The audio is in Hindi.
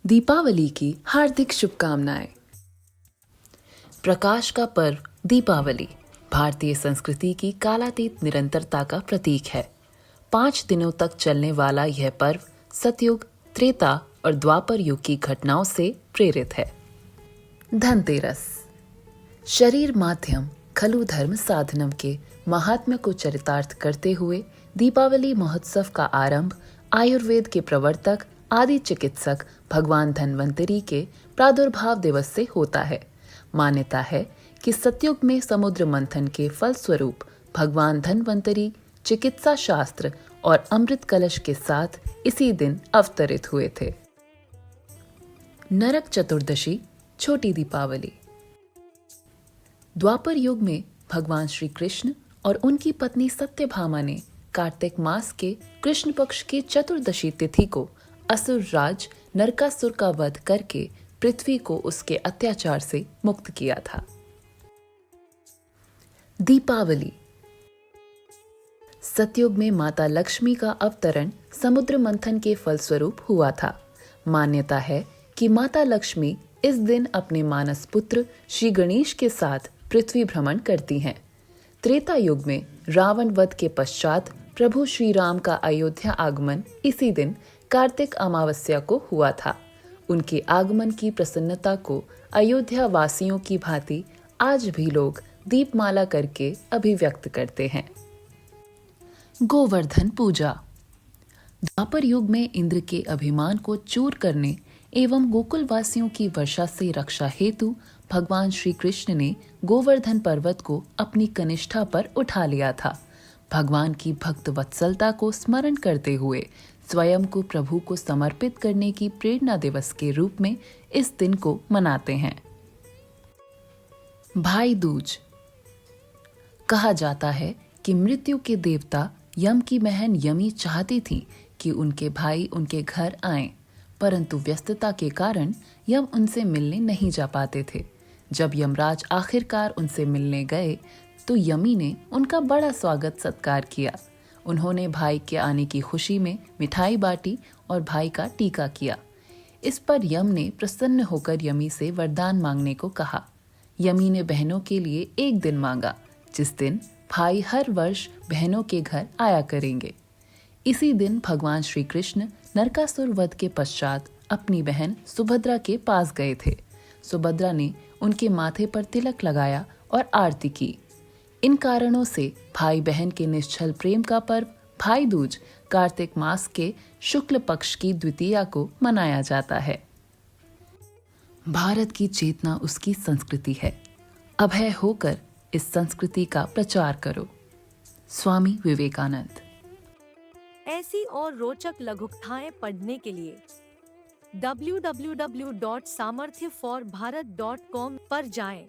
दीपावली की हार्दिक शुभकामनाएं। प्रकाश का पर्व दीपावली भारतीय संस्कृति की कालातीत निरंतरता का प्रतीक है। 5 दिनों तक चलने वाला यह पर्व सतयुग, त्रेता और द्वापर युग की घटनाओं से प्रेरित है। धनतेरस शरीर माध्यम खलु धर्म साधनम के महात्म्य को चरितार्थ करते हुए दीपावली महोत्सव का आरंभ आयुर्वेद के प्रवर्तक आदि चिकित्सक भगवान धन्वंतरी के प्रादुर्भाव दिवस से होता है। मान्यता है कि सतयुग में समुद्र मंथन के फलस्वरूप भगवान धन्वंतरी चिकित्सा शास्त्र और अमृत कलश के साथ इसी दिन अवतरित हुए थे। नरक चतुर्दशी छोटी दीपावली द्वापर युग में भगवान श्री कृष्ण और उनकी पत्नी सत्यभामा ने कार्तिक मास के कृष्ण पक्ष की चतुर्दशी तिथि को असुर राज नरकासुर का वध करके पृथ्वी को उसके अत्याचार से मुक्त किया था। दीपावली सतयुग में माता लक्ष्मी का अवतरण समुद्र मंथन के फलस्वरूप हुआ था। मान्यता है कि माता लक्ष्मी इस दिन अपने मानस पुत्र श्री गणेश के साथ पृथ्वी भ्रमण करती हैं। त्रेता युग में रावण वध के पश्चात प्रभु श्री राम का अयोध्या आगमन इसी दिन कार्तिक अमावस्या को हुआ था। उनके आगमन की प्रसन्नता को अयोध्या वासियों की भांति आज भी लोग दीपमाला करके अभिव्यक्त करते हैं। गोवर्धन पूजा द्वापर युग में इंद्र के अभिमान को चूर करने एवं गोकुल वासियों की वर्षा से रक्षा हेतु भगवान श्री कृष्ण ने गोवर्धन पर्वत को अपनी कनिष्ठा पर उठा लिया था। भगवान की भक्त वत्सलता को स्मरण करते हुए स्वयं को प्रभु को समर्पित करने की प्रेरणा दिवस के रूप में इस दिन को मनाते हैं। भाई दूज कहा जाता है कि मृत्यु के देवता यम की बहन यमी चाहती थी कि उनके भाई उनके घर आएं, परंतु व्यस्तता के कारण यम उनसे मिलने नहीं जा पाते थे। जब यमराज आखिरकार उनसे मिलने गए तो यमी ने उनका बड़ा स्वागत सत्कार किया। उन्होंने भाई के आने की खुशी में मिठाई बांटी और भाई का टीका किया। इस पर यम ने प्रसन्न होकर यमी से वरदान मांगने को कहा। यमी ने बहनों के लिए एक दिन मांगा जिस दिन भाई हर वर्ष बहनों के घर आया करेंगे। इसी दिन भगवान श्री कृष्ण नरकासुर वध के पश्चात अपनी बहन सुभद्रा के पास गए थे। सुभद्रा ने उनके माथे पर तिलक लगाया और आरती की। इन कारणों से भाई बहन के निश्चल प्रेम का पर्व भाई दूज कार्तिक मास के शुक्ल पक्ष की द्वितीया को मनाया जाता है। भारत की चेतना उसकी संस्कृति है। अभय होकर इस संस्कृति का प्रचार करो। स्वामी विवेकानंद। ऐसी और रोचक लघुकथाएं पढ़ने के लिए www.samarthyaforbharat.com पर जाएं।